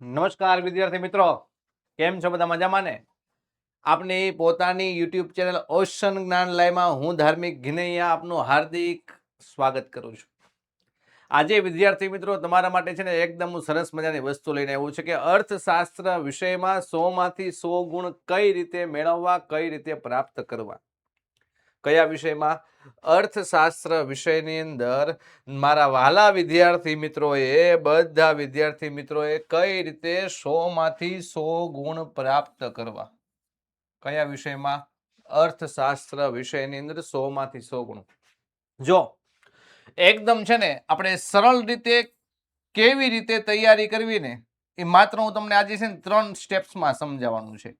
નમસ્કાર વિદ્યાર્થી મિત્રો, કેમ છો? બધા મજામાં ને? આપની પોતાની યુટ્યુબ ચેનલ ઓશન જ્ઞાન લાઈવમાં હું ધાર્મિક ઘિનૈયા આપનું હાર્દિક સ્વાગત કરું છું. આજે વિદ્યાર્થી મિત્રો તમારા માટે છે ને એકદમ સરસ મજાની વસ્તુ લઈને આવ્યું છે કે અર્થશાસ્ત્ર વિષયમાં 100 માંથી 100 ગુણ કઈ રીતે મેળવવા, કઈ રીતે પ્રાપ્ત કરવા. કયા વિષયમાં? અર્થશાસ્ત્ર વિષયની અંદર મારા વાલા વિદ્યાર્થી મિત્રોએ બધા વિદ્યાર્થી મિત્રોએ કઈ રીતે 100 માંથી 100 ગુણ પ્રાપ્ત કરવા. કયા વિષયમાં? અર્થશાસ્ત્ર વિષયની અંદર 100 માંથી 100 ગુણ. જો એકદમ છે ને આપણે સરળ રીતે કેવી રીતે તૈયારી કરવી ને એ માત્ર હું તમને આજે છે ને 3 સ્ટેપ્સમાં સમજાવવાનું છે.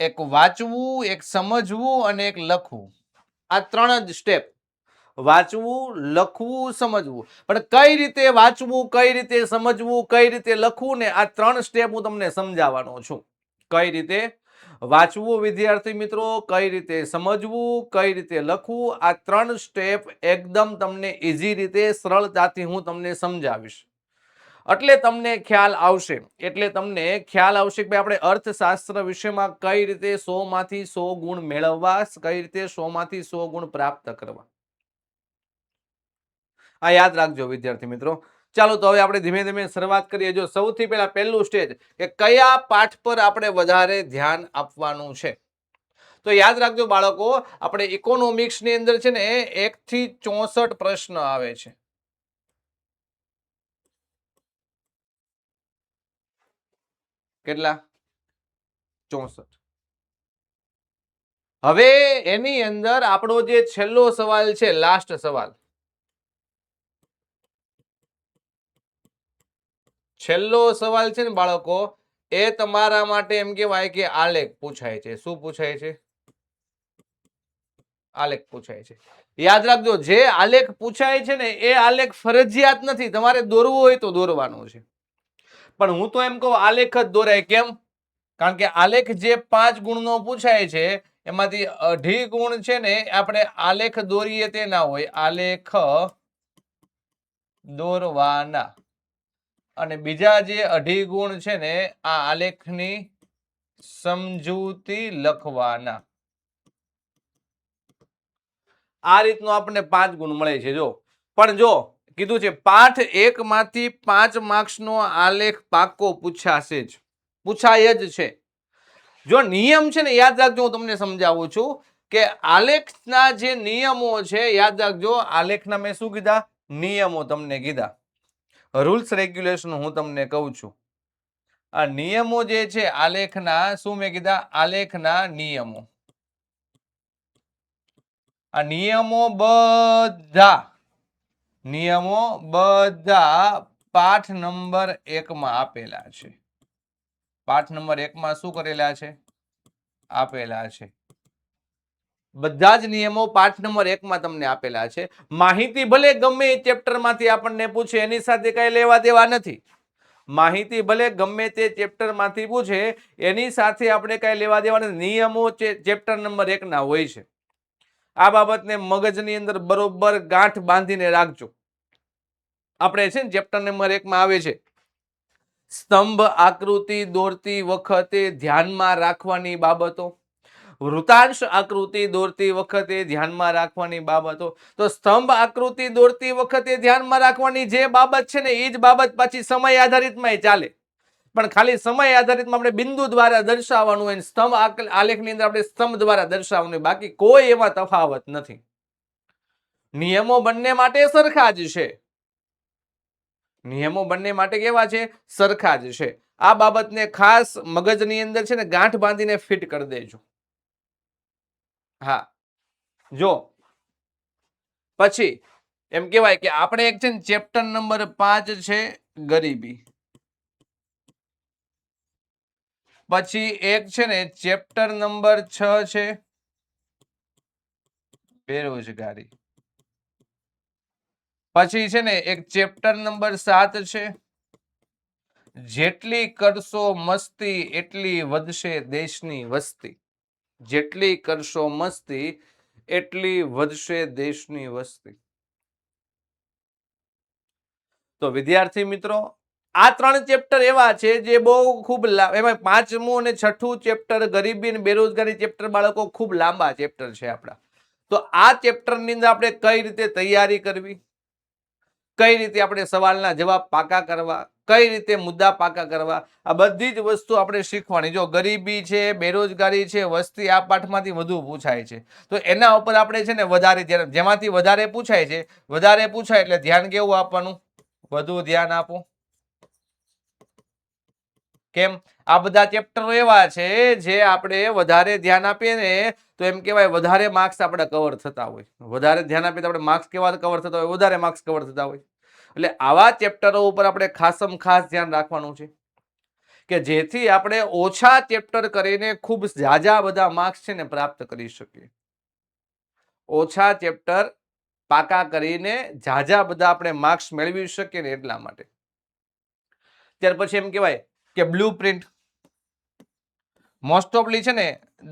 એક વાંચવું, એક સમજવું અને એક લખવું. આ 3 જ સ્ટેપ. વાંચવું, લખવું, સમજવું. પણ કઈ રીતે વાંચવું, કઈ રીતે સમજવું, કઈ રીતે લખવું ને આ 3 સ્ટેપ હું તમને સમજાવવાનો છું. કઈ રીતે વાંચવું વિદ્યાર્થી મિત્રો, કઈ રીતે સમજવું, કઈ રીતે લખવું, આ 3 સ્ટેપ એકદમ તમને ઈઝી રીતે સરળતાથી હું તમને સમજાવીશ. એટલે તમને ખ્યાલ આવશે કે આપણે અર્થશાસ્ત્ર વિષયમાં કઈ રીતે 100 માંથી 100 ગુણ મેળવવા, કઈ રીતે 100 માંથી 100 ગુણ પ્રાપ્ત કરવા. આ યાદ રાખજો વિદ્યાર્થી મિત્રો. ચાલો તો હવે આપણે ધીમે ધીમે શરૂઆત કરીએ. જો સૌથી પહેલા પહેલું સ્ટેજ કે કયા પાઠ પર આપણે વધારે ધ્યાન આપવાનું છે. તો યાદ રાખજો બાળકો, આપણે ઇકોનોમિક્સ ની અંદર છે ને 1 થી 64 પ્રશ્ન આવે છે. કેટલા? 64. હવે એની અંદર આપણો જે છેલ્લો સવાલ છે, લાસ્ટ સવાલ, છેલ્લો સવાલ છે ને બાળકો, એ તમારા માટે એમ કહેવાય કે આલેખ પૂછાય છે. શું પૂછાય છે? આલેખ પૂછાય છે. યાદ રાખજો, જે આલેખ પૂછાય છે ને એ આલેખ ફરજિયાત નથી, તમારે દોરવું હોય તો દોરવાનો છે. પણ હું તો એમ કહું આલેખ જ દોરાય. કેમ? કારણ કે આલેખ જે 5 ગુણનો પૂછાય છે એમાંથી 2.5 ગુણ છે ને આપણે આલેખ દોરીએ તે ના હોય, આલેખ દોરવાના. અને બીજા જે 2.5 ગુણ છે ને આ આલેખની સમજૂતી લખવાના. આ રીતનું આપણને 5 ગુણ મળે છે. જો પણ જો કીધું છે પાઠ 1 માંથી 5 માર્ક્સનો આલેખ પાકો પૂછાશે જ, પૂછાય જ છે. જો નિયમ છે ને યાદ રાખજો, હું તમને સમજાવું છું કે આલેખના જે નિયમો છે, યાદ રાખજો, આલેખના મેં શું કીધા? નિયમો તમને કીધા. રૂલ્સ રેગ્યુલેશન હું તમને કહું છું. આ નિયમો જે છે આલેખના, શું મેં કીધા? આલેખના નિયમો. આ નિયમો બધા પાઠ નંબર 1 માં આપેલા છે. પાઠ નંબર 1 માં શું કરેલા છે? આપેલા છે. બધા જ નિયમો પાઠ નંબર 1 માં તમને આપેલા છે. માહિતી ભલે ગમે એ ચેપ્ટર માંથી આપણને પૂછે, એની સાથે કઈ લેવા દેવા નથી. માહિતી ભલે ગમે તે ચેપ્ટર માંથી પૂછે, એની સાથે આપણે કઈ લેવા દેવા નથી. નિયમો ચેપ્ટર નંબર 1 ના હોય છે. આ બાબતને મગજની અંદર બરોબર ગાંઠ બાંધીને રાખજો. આપણે છે ને ચેપ્ટર નંબર 1 માં આવે છે સ્તંભ આકૃતિ દોરતી વખતે ધ્યાનમાં રાખવાની બાબતો, વૃતાંશ આકૃતિ દોરતી વખતે ધ્યાનમાં રાખવાની બાબતો. તો સ્તંભ આકૃતિ દોરતી વખતે ધ્યાનમાં રાખવાની જે બાબત છે ને એ જ બાબત પાછી સમય આધારિતમાં ચાલે. પણ ખાલી સમય આધારિતમાં આપણે બિંદુ દ્વારા દર્શાવવાનું હોય, સ્તંભ આલેખની અંદર આપણે સ્તંભ દ્વારા દર્શાવવાનું, બાકી કોઈ એમાં તફાવત નથી. નિયમો બંને માટે સરખા જ છે. નિયમો બંને માટે કેવા છે? સરખા જ છે. આ બાબતને ખાસ મગજની અંદર છે ને ગાંઠ બાંધીને ફિટ કરી દેજો. હા, જો પછી એમ કહેવાય કે આપણે એક છે ને ચેપ્ટર નંબર 5 છે ગરીબી, પછી એક છે ને ચેપ્ટર નંબર 6 છે બેરોજગારી, પછી છે ને એક ચેપ્ટર નંબર 7 છે જેટલી કરશો મસ્તી એટલી વધશે દેશની વસ્તી. જેટલી કરશો મસ્તી એટલી વધશે દેશની વસ્તી. તો વિદ્યાર્થી મિત્રો, આ 3 ચેપ્ટર એવા છે જે બહુ ખૂબ એમાં 5મું અને 6થું ચેપ્ટર ગરીબી અને બેરોજગારી ચેપ્ટર બાળકો ખૂબ લાંબા ચેપ્ટર છે આપણા. તો આ ચેપ્ટરની અંદર આપણે કઈ રીતે તૈયારી કરવી, કઈ રીતે આપણે સવાલના જવાબ પાકા કરવા, કઈ રીતે મુદ્દા પાકા કરવા, આ બધી જ વસ્તુ આપણે શીખવાની. જો ગરીબી છે, બેરોજગારી છે, વસ્તી આ પાઠમાંથી વધુ પૂછાય છે, તો એના ઉપર આપણે છે ને વધારે ધ્યાન, જેમાંથી વધારે પૂછાય છે, વધારે પૂછાય એટલે ધ્યાન કેવું આપવાનું, વધુ ધ્યાન આપો. કેમ? આ બધા ચેપ્ટરો એવા છે જે આપણે વધારે ધ્યાન આપીએ ને તો એમ કહેવાય વધારે માર્ક્સ આપણે કવર થતા હોય. વધારે ધ્યાન આપીએ તો આપણે માર્ક્સ કેવા કવર થતા હોય, વધારે માર્ક્સ કવર થતા હોય. એટલે આવા ચેપ્ટરો ઉપર આપણે ખાસમ ખાસ ધ્યાન રાખવાનું છે કે જેથી આપણે ઓછા ચેપ્ટર કરીને ખૂબ ઝાઝા બધા માર્ક્સ છે ને પ્રાપ્ત કરી શકીએ. ઓછા ચેપ્ટર પાકા કરીને ઝાઝા બધા આપણે માર્ક્સ મેળવી શકીએ ને એટલા માટે. ત્યાર પછી એમ કહેવાય કે બ્લુ પ્રિન્ટ. મોસ્ટ ઓફલી છે ને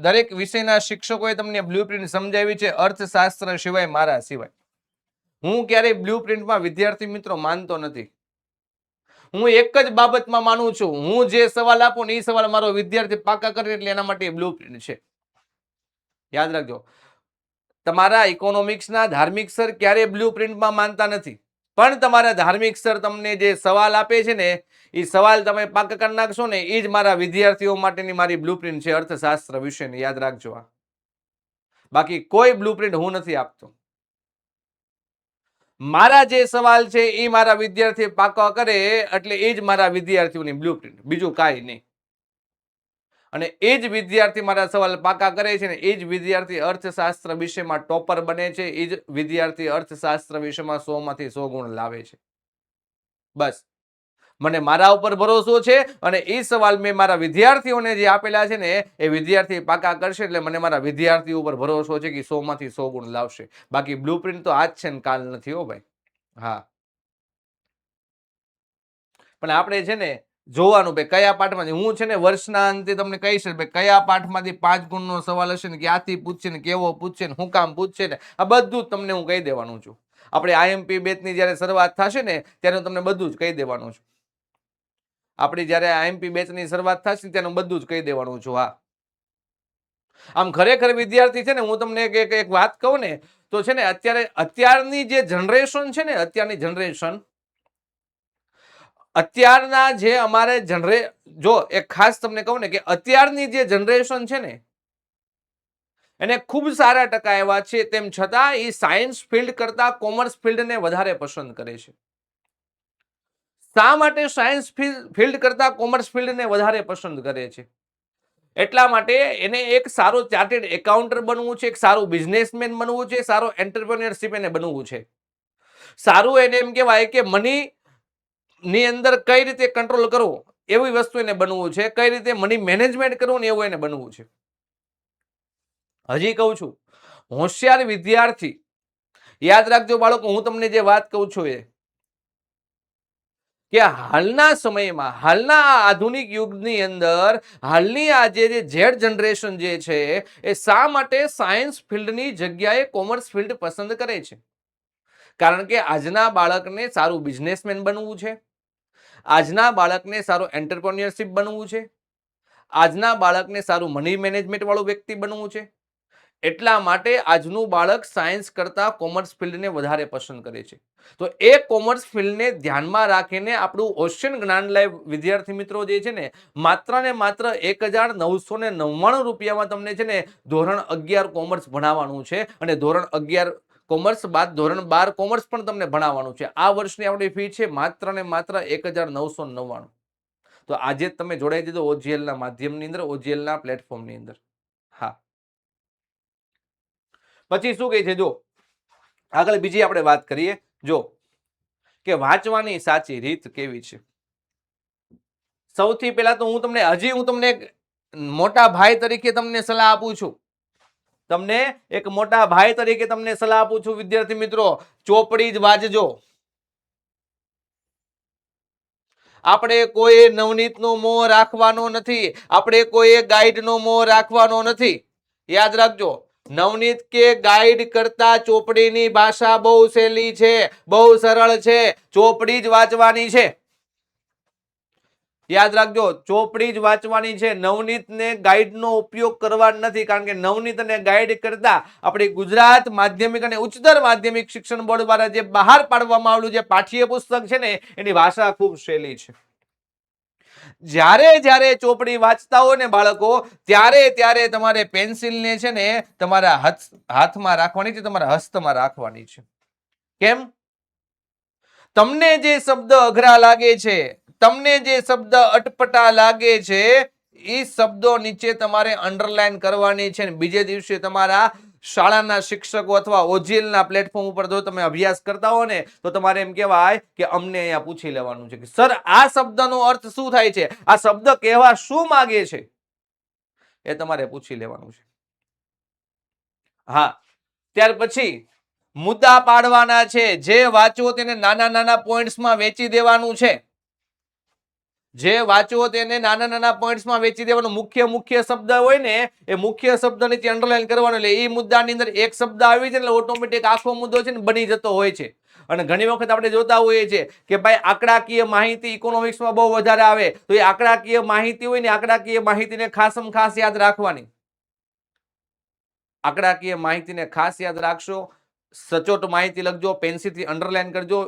દરેક વિષયના શિક્ષકોએ તમને બ્લુ પ્રિન્ટ સમજાવી છે, અર્થશાસ્ત્ર સિવાય મારા સિવાય. હું ક્યારેય બ્લુ પ્રિન્ટમાં વિદ્યાર્થી મિત્રો માનતો નથી. હું એક જ બાબતમાં માનું છું, હું જે સવાલ આપું ને એ સવાલ મારો વિદ્યાર્થી પાકા કરે એટલે એના માટે બ્લુ પ્રિન્ટ છે. યાદ રાખજો, તમારા ઇકોનોમિક્સના ધાર્મિક સર ક્યારેય બ્લુ પ્રિન્ટમાં માનતા નથી, પણ તમારા ધાર્મિક સર તમને જે સવાલ આપે છે ને એ સવાલ તમે પાકા કરી નાખશો ને એ જ મારા વિદ્યાર્થીઓ માટેની મારી બ્લુપ્રિન્ટ છે અર્થશાસ્ત્ર વિશેની. યાદ રાખજો. આ બાકી કોઈ બ્લુપ્રિન્ટ હું નથી આપતો. મારા જે સવાલ છે એ મારા વિદ્યાર્થી પાકા કરે એટલે એ જ મારા વિદ્યાર્થીઓની બ્લુપ્રિન્ટ, બીજું કાંઈ નહીં. અને એ જ વિદ્યાર્થી મારા સવાલ પાકા કરે છે ને એ જ વિદ્યાર્થી અર્થશાસ્ત્ર વિષયમાં ટોપર બને છે, એ જ વિદ્યાર્થી અર્થશાસ્ત્ર વિષયમાં 100 માંથી 100 ગુણ લાવે છે. બસ મને મારા ઉપર ભરોસો છે અને એ સવાલ મેં મારા વિદ્યાર્થીઓને જે આપેલા છે ને એ વિદ્યાર્થી પાકા કરશે એટલે મને મારા વિદ્યાર્થીઓ ઉપર ભરોસો છે કે 100 માંથી 100 ગુણ લાવશે. બાકી બ્લુપ્રિન્ટ તો આજ છે ને કાલ નથી હો ભાઈ. હા, પણ આપણે છે ને જોવાનું ભાઈ કયા પાઠમાંથી. હું છે ને વર્ષના અંતે તમને કહીશ ભાઈ કયા પાઠમાંથી 5 ગુણનો સવાલ હશે ને ક્યાંથી પૂછશે ને કેવો પૂછશે ને શું કામ પૂછશે ને આ બધું જ તમને હું કહી દેવાનું છું. આપણે આઈએમપી બેચની જ્યારે શરૂઆત થશે ને ત્યારે હું તમને બધું જ કહી દેવાનું છું. આપણી જ્યારે આઈએમપી બેચની શરૂઆત થશે ત્યારે હું બધું જ કહી દેવાનું છું. હા, આમ ખરેખર વિદ્યાર્થી છે ને હું તમને એક વાત કહું ને તો છે ને અત્યારની જે જનરેશન છે ને અત્યારના જે અમારે જો એક ખાસ તમને કહું ને કે અત્યારની જે જનરેશન છે ને એને ખૂબ સારા ટકા એવા છે, તેમ છતાં એ સાયન્સ ફિલ્ડ કરતા કોમર્સ ફિલ્ડને વધારે પસંદ કરે છે. શા માટે સાયન્સ ફિલ્ડ કરતા કોમર્સ ફિલ્ડને વધારે પસંદ કરે છે? એટલા માટે એને એક સારો ચાર્ટેડ એકાઉન્ટર બનવું છે, એક સારું બિઝનેસમેન બનવું છે, સારો એન્ટરપ્રેન્યોરશિપ એને બનવું છે. સારું એને એમ કહેવાય કે મની ની અંદર કઈ રીતે કંટ્રોલ કરવો એવી વસ્તુ એને બનવું છે, કઈ રીતે મની મેનેજમેન્ટ કરવું ને એવું એને બનવું છે. હજી કહું છું, હોશિયાર વિદ્યાર્થી, યાદ રાખજો બાળકો, હું તમને જે વાત કહું છું એ કે હાલના સમયમાં, હાલના આધુનિક યુગની અંદર, હાલની આ જે ઝેડ જનરેશન જે છે એ શા માટે સાયન્સ ફિલ્ડની જગ્યાએ કોમર્સ ફિલ્ડ પસંદ કરે છે? કારણ કે આજના બાળકને સારું બિઝનેસમેન બનવું છે, આજના બાળકને સારું એન્ટરપ્રેન્યોરશિપ બનવું છે, આજના બાળકને સારું મની મેનેજમેન્ટ વાળું વ્યક્તિ બનવું છે. એટલા માટે આજનું બાળક સાયન્સ કરતા કોમર્સ ફિલ્ડને વધારે પસંદ કરે છે. તો એ કોમર્સ ફિલ્ડને ધ્યાનમાં રાખીને આપણું ઓશિયન જ્ઞાન લાઈવ વિદ્યાર્થી મિત્રો જે છે ને માત્ર ને માત્ર 1999 રૂપિયામાં તમને છે ને ધોરણ 11 કોમર્સ ભણાવવાનું છે અને ધોરણ 11 કોમર્સ બાદ ધોરણ 12 કોમર્સ પણ તમને ભણાવવાનું છે. આ વર્ષની આપણી ફી છે માત્ર ને માત્ર 1999. તો આજે તમે જોડાઈ દીધો OGL ના માધ્યમની અંદર, OGL ના પ્લેટફોર્મની અંદર. હા, પછી શું કહે છે જો આગળ બીજી આપણે વાત કરીએ જો કે વાંચવાની સાચી રીત કેવી છે. સૌથી પહેલા તો હું તમને એક મોટા ભાઈ તરીકે તમને સલાહ આપું છું. તમને એક મોટા ભાઈ તરીકે તમને સલાહ આપું છું વિદ્યાર્થી મિત્રો, ચોપડી જ વાંચજો. આપણે કોઈ નવનીતનો મોહ રાખવાનો નથી, આપણે કોઈ ગાઈડનો મોહ રાખવાનો નથી. યાદ રાખજો, નવનીત કે ગાઈડ કરતા ચોપડીની ભાષા બહુ સહેલી છે, બહુ સરળ છે. ચોપડી જ વાંચવાની છે. યાદ રાખજો, ચોપડી જ વાંચવાની છે, નવનીતને ગાઈડનો ઉપયોગ કરવા નથી, કારણ કે નવનીત અને ગાઈડ કરતા આપણી ગુજરાત માધ્યમિક અને ઉચ્ચતર માધ્યમિક શિક્ષણ બોર્ડ દ્વારા જે બહાર પાડવામાં આવેલું જે પાઠ્યપુસ્તક છે ને એની ભાષા ખૂબ સહેલી છે. જ્યારે જ્યારે ચોપડી વાંચતા હોય ને બાળકો, ત્યારે ત્યારે તમારે પેન્સિલને છે ને તમારા હાથમાં રાખવાની છે, તમારા હસ્તમાં રાખવાની છે. કેમ? તમને જે શબ્દ અઘરા લાગે છે, તમને જે શબ્દ અટપટા લાગે છે, એ શબ્દો નીચે તમારે અંડરલાઈન કરવાની છે. બીજે દિવસે તમારા શાળાના શિક્ષકો અથવા ઓજીએલના પ્લેટફોર્મ ઉપર જો તમે અભ્યાસ કરતા હો ને તો તમારે એમ કહેવાય કે અમને અહીંયા પૂછી લેવાનું છે કે સર આ શબ્દનો અર્થ શું થાય છે, આ શબ્દ કહેવા શું માંગે છે, એ તમારે પૂછી લેવાનું છે. હા, ત્યાર પછી મુદ્દા પાડવાના છે. જે વાંચો તેને નાના નાના પોઈન્ટ્સમાં વેચી દેવાનું છે. જે વાંચો તેને નાના નાના પોઈન્ટ્સમાં વેચી દેવાનું. મુખ્ય મુખ્ય શબ્દ હોય ને એ મુખ્ય શબ્દ નીચે અંડરલાઈન કરવાનો, એટલે એ મુદ્દાની અંદર એક શબ્દ આવી જાય એટલે ઓટોમેટિક આખો મુદ્દો છે ને બની જતો હોય છે. અને ઘણી વખત આપણે જોતા હોઈએ છીએ કે ભાઈ આંકડાકીય માહિતી ઇકોનોમિક્સમાં બહુ વધારે આવે, તો એ આંકડાકીય માહિતી હોય ને આંકડાકીય માહિતીને ખાસમ ખાસ યાદ રાખવાની. આંકડાકીય માહિતીને ખાસ યાદ રાખશો. સચોટ માહિતી લખજો, પેન્સિલથી અંડરલાઈન કરજો.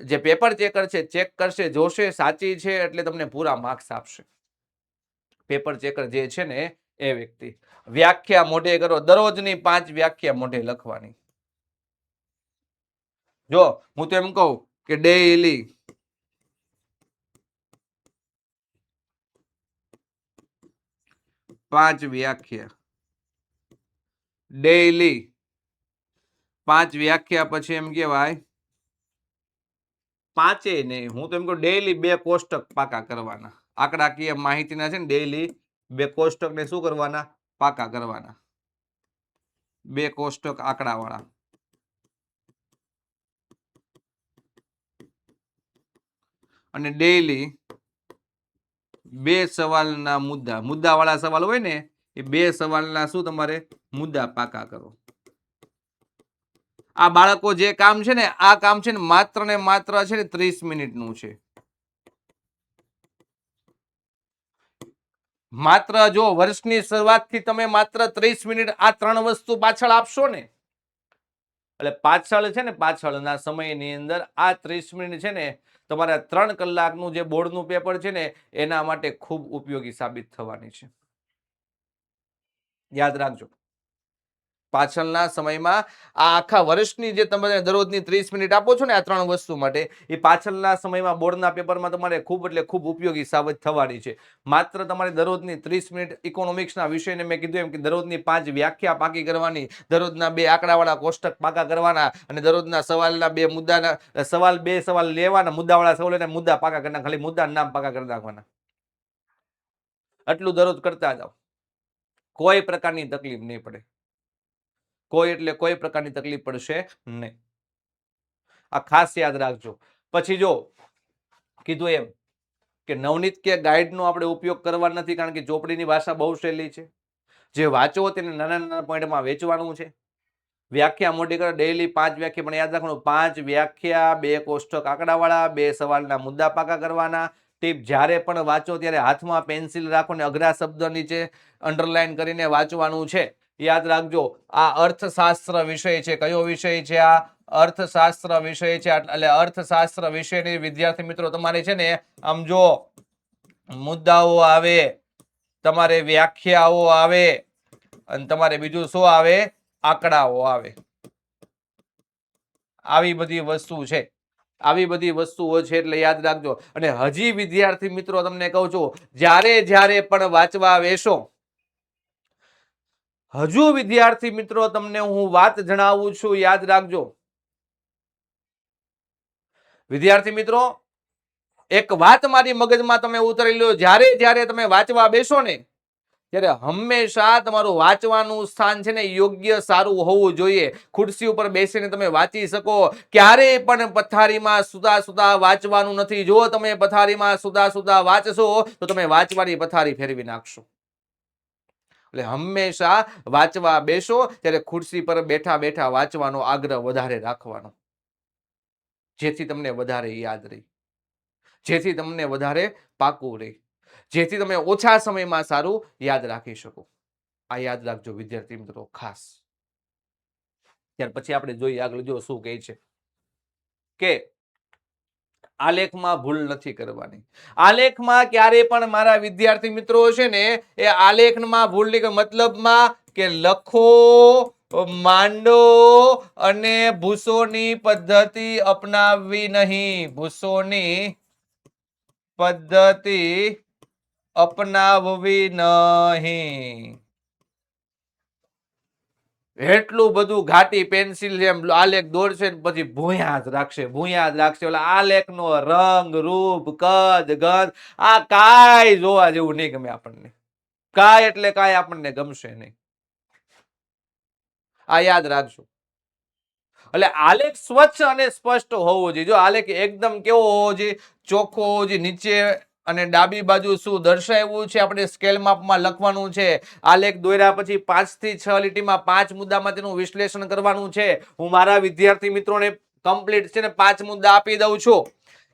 જે પેપર ચેકર છે ચેક કરશે, જોશે સાચી છે એટલે તમને પૂરા માર્ક્સ આપશે. પેપર ચેકર જે છે ને એ વ્યક્તિ. વ્યાખ્યા મોઢે કરો, દરરોજની 5 વ્યાખ્યા મોઢે લખવાની. જો હું તો એમ કહું કે ડેઈલી 5 વ્યાખ્યા, ડેઈલી 5 વ્યાખ્યા, પછી એમ કહેવાય 5 નહીં, હું તો એમ કહું ડેઈલી 2 કોષ્ટક પાકા કરવાના. આંકડાકીય માહિતીના છે ને ડેઈલી 2 કોષ્ટકને શું કરવાના? પાકા કરવાના. 2 કોષ્ટક આંકડાવાળા. અને ડેઈલી 2 સવાલના મુદ્દાવાળા સવાલ હોય ને એ 2 સવાલના શું તમારે મુદ્દા પાકા કરો. આ બાળકો જે કામ છે ને આ કામ છે ને માત્ર છે ને 30 મિનિટનું છે. માત્ર જો વર્ષની શરૂઆતથી તમે માત્ર 30 મિનિટ આ 3 વસ્તુ પાછળ આપશો ને, એટલે પાછળ છે ને પાછળના સમયની અંદર આ 30 મિનિટ છે ને તમારા 3 કલાકનું જે બોર્ડનું પેપર છે ને એના માટે ખૂબ ઉપયોગી સાબિત થવાની છે. યાદ રાખજો. પાછળના સમયમાં આ આખા વર્ષની જે તમે દરરોજની 30 મિનિટ આપો છો ને આ 3 વસ્તુ માટે, એ પાછળના સમયમાં બોર્ડના પેપરમાં તમારે ખૂબ એટલે ખૂબ ઉપયોગી સાબિત થવાની છે. માત્ર તમારે દરરોજની 30 મિનિટ ઇકોનોમિક્સના વિષયને મેં કીધું એમ કે દરરોજની 5 વ્યાખ્યા પાકી કરવાની, દરરોજના 2 આંકડાવાળા કોષ્ટક પાકા કરવાના, અને દરરોજના સવાલના 2 મુદ્દાના બે સવાલ લેવાના, મુદ્દાવાળા સવાલ અને મુદ્દા પાકા કરવાના, ખાલી મુદ્દાનું નામ પાકા કરી નાખવાના. આટલું દરરોજ કરતા જાઓ, કોઈ પ્રકારની તકલીફ નહીં પડે. કોઈ એટલે કોઈ પ્રકારની તકલીફ પડશે નહીં. આ ખાસ યાદ રાખજો. પછી જો કીધું એમ કે નવનીત કે ગાઈડનો આપણે ઉપયોગ કરવા નથી, કારણ કે ચોપડીની ભાષા બહુ સહેલી છે. જે વાંચો તેને નાના નાના પોઈન્ટમાં વેચવાનું છે. વ્યાખ્યા મોટી કરો, ડેઈલી 5 વ્યાખ્યા, પણ યાદ રાખવાનું 5 વ્યાખ્યા, 2 કોષ્ટક આંકડાવાળા, 2 સવાલના મુદ્દા પાકા કરવાના. ટીપ, જ્યારે પણ વાંચો ત્યારે હાથમાં પેન્સિલ રાખો ને અઘરા શબ્દ નીચે અંડરલાઈન કરીને વાંચવાનું છે. યાદ રાખજો, આ અર્થશાસ્ત્ર વિષય છે. કયો વિષય છે? આ અર્થશાસ્ત્ર વિષય છે. એટલે અર્થશાસ્ત્ર વિષયની વિદ્યાર્થી મિત્રો તમારે છે ને આમ જો મુદ્દાઓ આવે, તમારે વ્યાખ્યાઓ આવે, અને તમારે બીજું શું આવે? આંકડાઓ આવે. આવી બધી વસ્તુ છે. આવી બધી વસ્તુઓ છે એટલે યાદ રાખજો. અને હજી વિદ્યાર્થી મિત્રો તમને કહું છું, જ્યારે પણ વાંચવા બેસો, હજુ વિદ્યાર્થી મિત્રો તમને હું વાત જણાવું છું, યાદ રાખજો. વિદ્યાર્થી મિત્રો એક વાત મારી મગજમાં તમે ઉતારી લો, જ્યારે તમે વાંચવા બેસો ને ત્યારે હંમેશા તમારું વાંચવાનું સ્થાન છે ને યોગ્ય સારું હોવું જોઈએ. ખુરશી ઉપર બેસીને તમે વાંચી શકો. ક્યારેય પણ પથારીમાં સુતા વાંચવાનું નથી. જો તમે પથારીમાં સુતા વાંચશો તો તમે વાંચવાની પથારી ફેરવી નાખશો. એટલે હંમેશા વાંચવા બેસો ત્યારે ખુરશી પર બેઠા વાંચવાનો આગ્રહ વધારે રાખવાનો, જેથી તમને વધારે યાદ રહે. જેથી તમને વધારે પાકું રહે, જેથી તમે ઓછા સમયમાં સારું યાદ રાખી શકો. આ યાદ રાખજો વિદ્યાર્થી મિત્રો ખાસ. ત્યાર પછી આપણે જોઈએ આગળ, જો શું કહે છે કે આલેખમાં ભૂલ નથી કરવાની. આલેખમાં ક્યારે પણ મારા વિદ્યાર્થી મિત્રો છે ને એ આલેખમાં ભૂલ નહીં, મતલબમાં કે લખો, માંડો અને ભૂસોની પદ્ધતિ અપનાવવી નહીં. ભૂસોની પદ્ધતિ અપનાવવી નહીં. એટલું બધું ઘાટી પેન્સિલ જેમ આલેખ દોરશે ને પછી ભૂયા જ રાખશે, ભૂયા જ રાખશે. એટલે આલેખનો રંગ, રૂપ, કદ, ગંધ આ કાંઈ જોવા જેવું નહીં ગમે આપણને. કાંઈ એટલે કાંઈ આપણને ગમશે નહીં. આ યાદ રાખજો. એટલે આલેખ સ્વચ્છ અને સ્પષ્ટ હોવો જોઈએ. જો આલેખ એકદમ કેવો હોવો જોઈએ? ચોખ્ખો હોવો જોઈએ. નીચે અને ડાબી બાજુ શું દર્શાવ્યું છે આપણે સ્કેલ માપમાં લખવાનું છે. આલેખ દોર્યા પછી 5 થી 6 લીટીમાં 5 મુદ્દામાં તેનું વિશ્લેષણ કરવાનું છે. હું મારા વિદ્યાર્થી મિત્રોને કમ્પ્લીટ છે ને 5 મુદ્દા આપી દઉં છું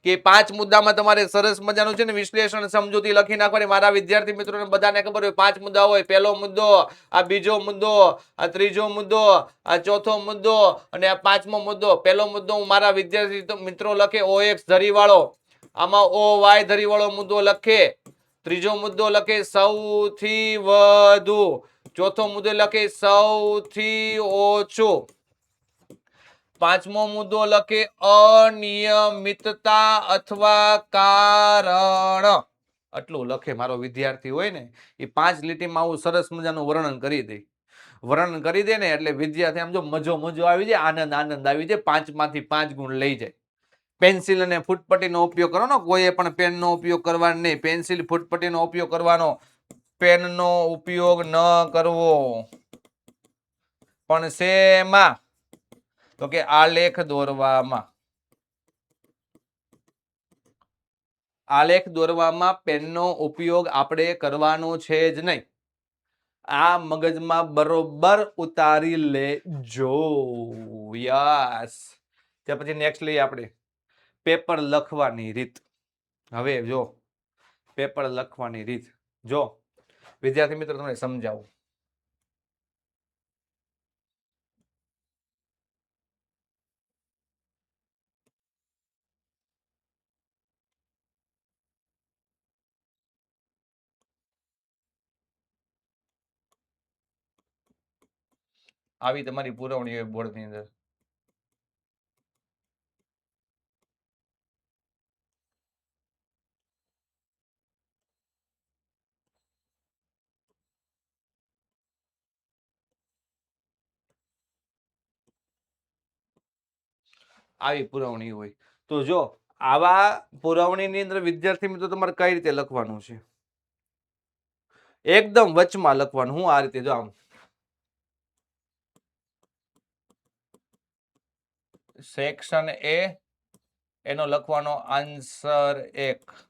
કે 5 મુદ્દામાં તમારે સરસ મજાનું છે ને વિશ્લેષણ સમજૂતી લખી નાખવાની. મારા વિદ્યાર્થી મિત્રોને બધાને ખબર હોય 5 મુદ્દા હોય. પહેલો મુદ્દો, આ બીજો મુદ્દો, આ ત્રીજો મુદ્દો, આ ચોથો મુદ્દો અને આ 5મો મુદ્દો. પહેલો મુદ્દો હું મારા વિદ્યાર્થી મિત્રો લખે OX ધરીવાળો, આમાં OY ધરીવાળો મુદ્દો લખે. ત્રીજો મુદ્દો લખે સૌથી વધુ, ચોથો મુદ્દો લખે સૌથી ઓછું, 5મો મુદ્દો લખે અનિયમિતતા અથવા કારણ. આટલું લખે મારો વિદ્યાર્થી હોય ને એ 5 લીટીમાં આવું સરસ મજાનું વર્ણન કરી દે. વર્ણન કરી દે ને એટલે વિદ્યાર્થી આમ જો મજો આવી જાય, આનંદ આવી જાય, 5 માંથી 5 ગુણ લઈ જાય. પેન્સિલ અને ફૂટપટ્ટીનો ઉપયોગ કરવાનો, કોઈએ પણ પેનનો ઉપયોગ કરવાનો નહીં. પેન્સિલ ફૂટપટ્ટીનો ઉપયોગ કરવાનો, પેનનો ઉપયોગ ન કરવો. પણ શેમાં? તો કે આલેખ દોરવામાં. આલેખ દોરવામાં પેનનો ઉપયોગ આપણે કરવાનો છે જ નહીં. આ મગજમાં બરોબર ઉતારી લેજો. યસ. ત્યાર પછી નેક્સ્ટ લઈએ આપણે પેપર લખવાની રીત. હવે જો પેપર લખવાની રીત જો વિદ્યાર્થી મિત્રો તમને સમજાવું. આવી તમારી પુરવણી હોય બોર્ડની અંદર. આવી પુરવણી હોય તો જો આવા પુરવણીની અંદર વિદ્યાર્થી મિત્રો તમારે કઈ રીતે લખવાનું છે? એકદમ વચમાં લખવાનું. હું આ રીતે જો આમ સેક્શન એ એનો લખવાનો આન્સર 1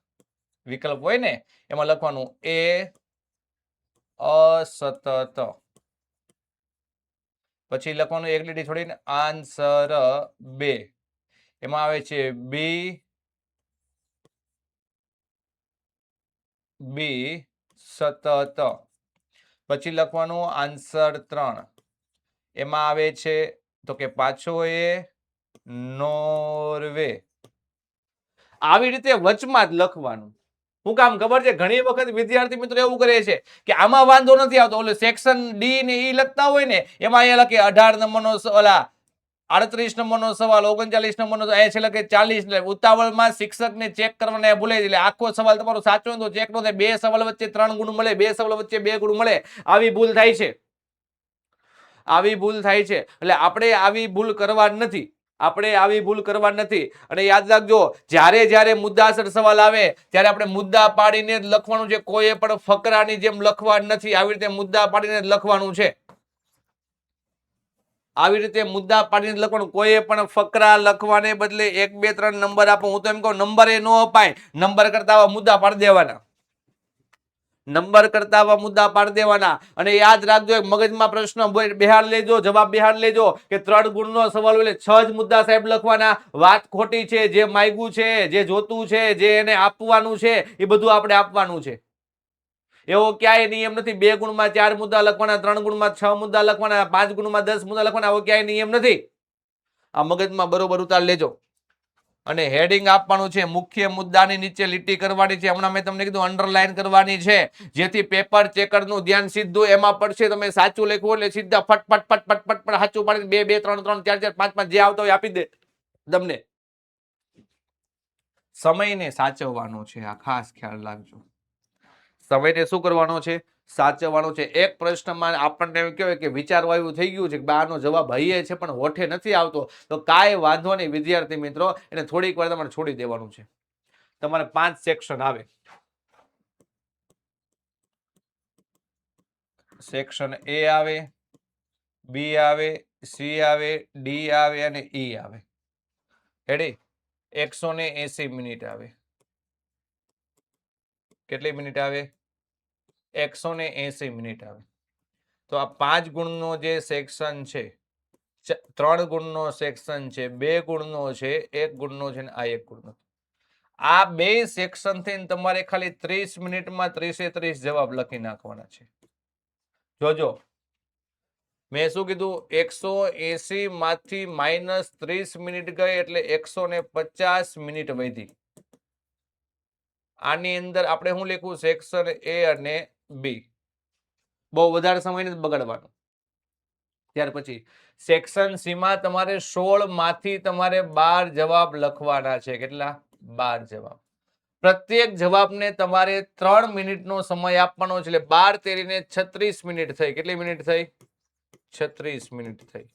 વિકલ્પ હોય ને એમાં લખવાનું એ અસતત, પછી લખવાનું એક લીટી છોડીને આન્સર 2 એમાં આવે છે બી સતત, પછી લખવાનું આન્સર 3 એમાં આવે છે તો કે પાછો એ નોર્વે. આવી રીતે વચમાં જ લખવાનું. શું કામ ખબર છે? ઘણી વખત વિદ્યાર્થી મિત્રો એવું કરે છે કે આમાં વાંધો નથી આવતો, ઓલે સેક્શન ડી ને ઈ લખતા હોય ને એમાં અહીંયા લખે 18 નંબરનો ઓલા 38 નંબરનો સવાલ, 39 નંબરનો અહીંયા છે લખે 40. ઉતાવળમાં શિક્ષકને ચેક કરવાને ભૂલે એટલે આખો સવાલ તમારો સાચો હોય તો ચેક નો થાય. 2 સવાલ વચ્ચે 3 ગુણ મળે, 2 સવાલ વચ્ચે 2 ગુણ મળે. આવી ભૂલ થાય છે, આવી ભૂલ થાય છે. એટલે આપણે આવી ભૂલ કરવા નથી, આપણે આવી ભૂલ કરવા નથી. અને યાદ રાખજો જ્યારે જ્યારે મુદ્દાસર સવાલ આવે ત્યારે આપણે મુદ્દા પાડીને જ લખવાનું છે. કોઈ પણ ફકરાની જેમ લખવાનું નથી. આવી રીતે મુદ્દા પાડીને જ લખવાનું છે. આવી રીતે મુદ્દા પાડીને લખવાનું. કોઈ પણ ફકરા લખવાને બદલે 1 2 3 નંબર આપો. હું તો એમ કહું નંબર એ ન અપાય, નંબર કરતા આવા મુદ્દા પાડી દેવાના. નંબર કરતા આવા મુદ્દા પાડી દેવાના. અને યાદ રાખજો, એક મગજમાં પ્રશ્ન બેહાડ લેજો, જવાબ બેહાડ લેજો કે 3 ગુણનો સવાલ એટલે 6 જ મુદ્દા સાહેબ લખવાના. વાત ખોટી છે. જે માંગ્યું છે, જે જોતું છે, જે એને આપવાનું છે એ બધું આપણે આપવાનું છે. એવો ક્યાંય નિયમ નથી 2 ગુણમાં 4 મુદ્દા લખવાના, 3 ગુણમાં 6 મુદ્દા લખવાના, 5 ગુણમાં 10 મુદ્દા લખવાના. એવો ક્યાંય નિયમ નથી. આ મગજમાં બરોબર ઉતાર લેજો. અને હેડિંગ આપવાનું છે, મુખ્ય મુદ્દાની નીચે લીટી કરવાની છે. હમણાં મેં તમને કીધું અંડરલાઈન કરવાની છે, જેથી પેપર ચેકરનું ધ્યાન સીધું એમાં પડશે. તમે સાચું લખ્યું એટલે સીધા ફટફટ ફટફટ ફટફટ સાચું પાડીને 2 2 3 3 4 4 5 5 જે આવતો હોય આપી દે તમને. સમયને સાચવવાનો છે, આ ખાસ ખ્યાલ રાખજો. સમયને શું કરવાનો છે? સાચવવાનો છે. એક પ્રશ્નમાં આપણને એમ કહેવાય કે વિચારવા એવું થઈ ગયું છે કે આનો જવાબ હૈયે છે પણ હોઠે નથી આવતો, તો કાંઈ વાંધો નહીં વિદ્યાર્થી મિત્રો, એને થોડીક વાર તમારે છોડી દેવાનું છે. તમારે 5 સેક્શન આવે. સેક્શન એ આવે, બી આવે, સી આવે, ડી આવે અને ઈ આવે. રેડી? 180 મિનિટ આવે. કેટલી મિનિટ આવે? 180 મિનિટ આવે. તો આ 5 ગુણનો જે સેક્શન છે, 3 ગુણનો સેક્શન છે, 2 ગુણનો છે, 1 ગુણનો છે, આ 1 ગુણનો. આ 2 સેક્શન થી તમારે ખાલી 30 મિનિટમાં 30 જવાબ લખી નાખવાના છે. જોજો, મેં શું કીધું? 180 માંથી -30 મિનિટ ગઈ એટલે 150 મિનિટ વધી. આની અંદર આપણે શું લખવું? સેક્શન એ અને બી. બહુ વધારે સમય નથી બગાડવાનો. ત્યાર પછી સેક્શન સી માં તમારે 16 માંથી તમારે 12 જવાબ લખવાના છે. કેટલા? 12 જવાબ. પ્રત્યેક જવાબને તમારે 3 મિનિટનો સમય આપવાનો છે. એટલે 12 તેરીને 36 મિનિટ થઈ. કેટલી મિનિટ થઈ? 36 મિનિટ થઈ.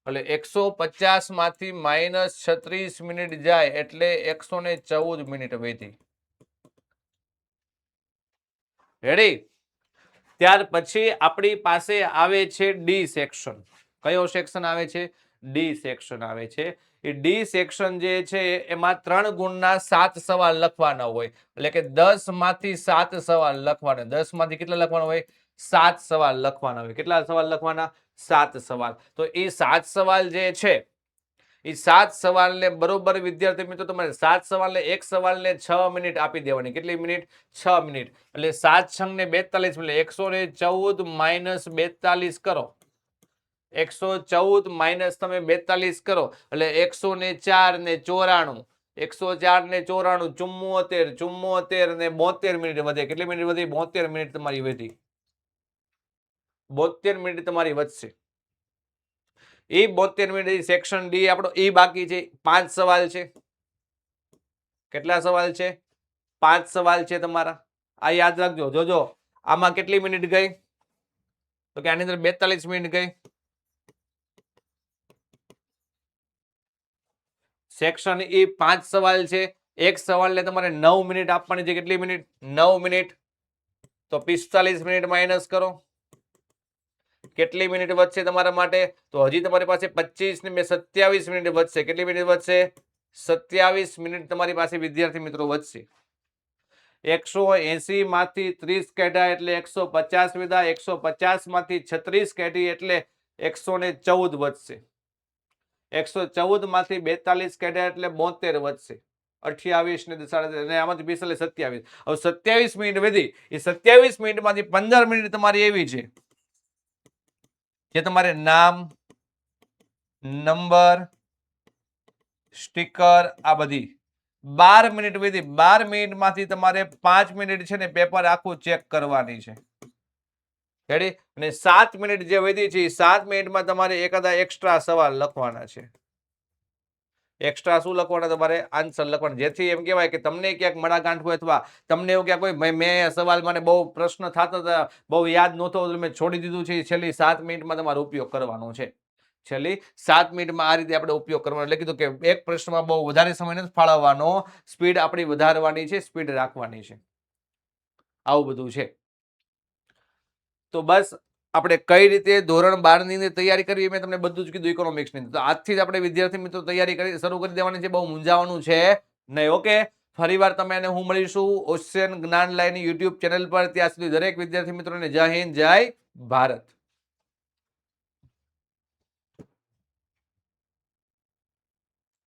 એટલે 150 માંથી -36 મિનિટ જાય એટલે 114 મિનિટ વધી. રેડી? ત્યાર પછી આપણી પાસે આવે છે ડી સેક્શન. કયો સેક્શન આવે છે? ડી સેક્શન આવે છે. એ ડી સેક્શન જે છે એમાં 3 ગુણના 7 સવાલ લખવાના હોય. એટલે કે 10 માંથી 7 સવાલ લખવાના. 10 માંથી કેટલા લખવાના હોય? 7 સવાલ લખવાના હોય. કેટલા સવાલ લખવાના? 7 સવાલ. તો એ 7 સવાલ જે છે એ 7 સવાલને બરોબર વિદ્યાર્થી મિત્રો તમારે 7 સવાલને એક સવાલને 6 મિનિટ આપી દેવાની. કેટલી મિનિટ? 6 મિનિટ. એટલે 7 છંગ ને 42 મિનિટ. 114 માઇનસ 42 કરો. 114 માઇનસ તમે 42 કરો એટલે 104 ને 94. 104 ને 94, 74, 74 ને 72 મિનિટ વધે. કેટલી મિનિટ વધી? 72 મિનિટ તમારી વધી. 72 મિનિટ તમારી વધશે. એ 72 મિનિટ સેક્શન ડી આપણો એ બાકી છે. 5 સવાલ છે. કેટલા સવાલ છે? 5 સવાલ છે તમારા. આ યાદ રાખજો. જોજો આમાં કેટલી મિનિટ ગઈ? તો કે આની અંદર 42 મિનિટ ગઈ. સેક્શન એ 5 સવાલ છે. એક સવાલને તમારે 9 મિનિટ આપવાની છે. કેટલી મિનિટ? 9 મિનિટ. તો 45 મિનિટ માઇનસ કરો. કેટલી મિનિટ વધશે તમારા માટે? તો હજી તમારી પાસે 25 ને 27 મિનિટ વધશે. કેટલી મિનિટ વધશે? 27 મિનિટ તમારી પાસે વિદ્યાર્થી મિત્રો વધશે. 180 માંથી 30 કાઢ્યા એટલે 150 વધ્યા. 150 માંથી 36 કાઢી એટલે 114 વધશે. 114 માંથી 42 કાઢ્યા એટલે 72 વધશે. 28 ને 27 આમાંથી 20 એટલે 27. હવે 27 મિનિટ વધી. એ 27 મિનિટમાંથી 15 મિનિટ તમારી એવી છે જે તમારે નામ, નંબર, સ્ટીકર આ બધી 12 મિનિટ વધી. 12 મિનિટમાંથી તમારે 5 મિનિટ છે ને પેપર આખું ચેક કરવાની છે. રેડી? અને 7 મિનિટ જે વધી છે એ 7 મિનિટમાં તમારે એકાદા એક્સ્ટ્રા સવાલ લખવાના છે. એક્સ્ટ્રા શું લખવાના? તમારે આન્સર લખવાના. જેથી એમ કહેવાય કે તમને ક્યાંક મડાગાંઠ હોય અથવા તમને એવું ક્યાંક હોય મેં સવાલ મને બહુ પ્રશ્ન થતા હતા, બહુ યાદ નહોતો, મેં છોડી દીધું છે. છેલ્લી 7 મિનિટમાં તમારો ઉપયોગ કરવાનો છે. છેલ્લી 7 મિનિટમાં આ રીતે આપણે ઉપયોગ કરવાનો. એટલે કીધું કે એક પ્રશ્નમાં બહુ વધારે સમય નથી ફાળવવાનો. સ્પીડ આપણી વધારવાની છે, સ્પીડ રાખવાની છે. આવું બધું છે. તો બસ આપણે કઈ રીતે ધોરણ 12 ની તૈયારી કરવી મેં તમને બધું જ કીધું ઇકોનોમિક્સની. તો આજથી જ આપણે વિદ્યાર્થી મિત્રો તૈયારી શરૂ કરી દેવાની છે. બહુ મૂંઝાવાનું છે નહીં. ઓકે, ફરીવાર તમે અને હું મળીશું ઓશિયન જ્ઞાન લાઈની યુટ્યુબ ચેનલ પર. ત્યાં સુધી દરેક વિદ્યાર્થી મિત્રોને જય હિન્દ, જય ભારત.